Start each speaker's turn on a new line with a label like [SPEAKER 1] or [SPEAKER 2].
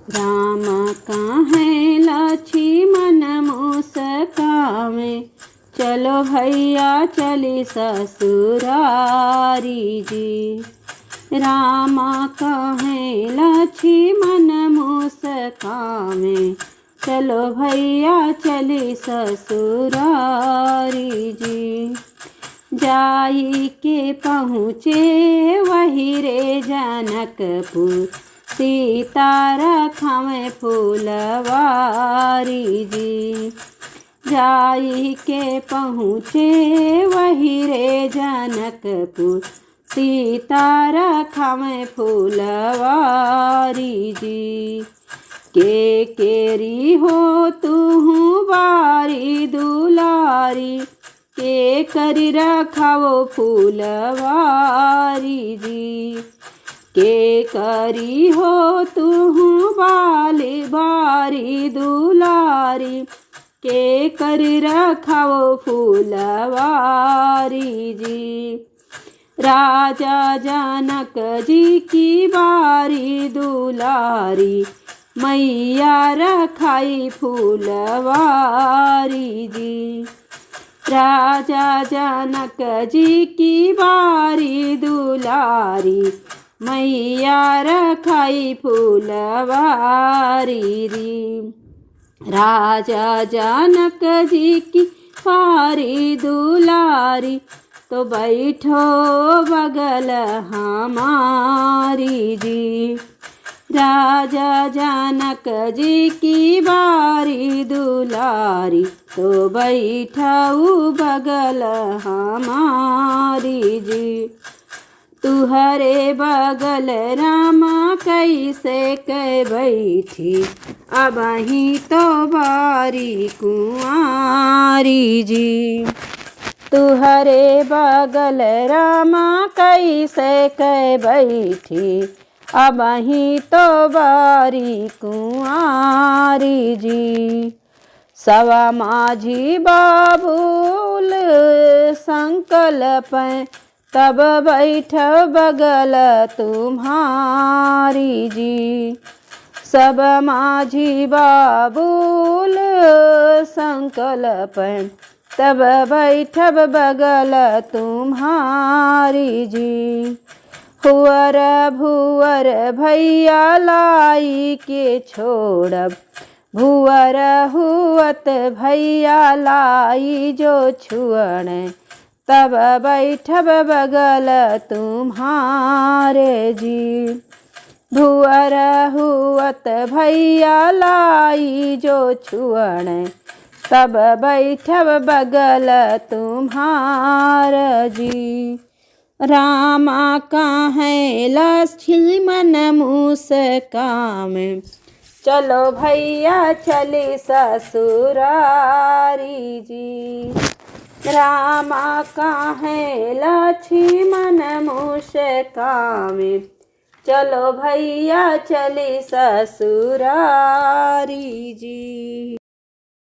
[SPEAKER 1] राम काहे लक्ष्मण मुस्कावे, चलो भैया चली ससुरारी जी। राम काहे लक्ष्मण मुस्कावे, चलो भैया चली ससुरारी जी। जाई के पहुँचे वही रे जनकपुर, सीता रखवे फूलवारी जी। जाई के पहुँचे वही रे जनकपुर, सीता रखवे फूलवारी जी। के केरी हो तुहु बारी दुलारी, के करी रखावो फूलवारी जी। के करी हो तुहु बाली बारी दुलारी, के करी रखावो फूलवारी जी। राजा जनक जी की बारी दुलारी, मैया रखाई फूलवारी जी। राजा जनक जी की बारी दुलारी, मैया रखाई फूलवारी री। राजा जनक जी की बारी दुलारी, तो बैठो बगल हमारी जी। राजा जनक जी की बारी दुलारी, तो बैठाऊ बगल हमारी जी। तुहरे बगल रामा कैसे कै बैठी, अब ही तो बारी कुंवारी जी। तुहरे बगल रामा कैसे कै बैठी, अब ही तो बारी कुंवारी जी। सवा माझी बाबूल संकल्प, तब बैठ बगल तुम्हारी जी। सब माझी बाबूल संकल्प, तब बैठब बगल तुम्हारी जी। हुअर भुअर भैया लाई के छोड़ब, भुअर हुअत भैया लाई जो छुअण, तब बैठब बगल तुम्हारे जी। भुअर हुअत भैया लाई जो छुअण, तब बैठब बगल तुम्हार जी। रामा काहे लक्ष्मण मुस्कावे, चलो भैया चली ससुरारी जी। रामा काहे लक्ष्मण मुस्कावे, चलो भैया चली ससुरारी जी।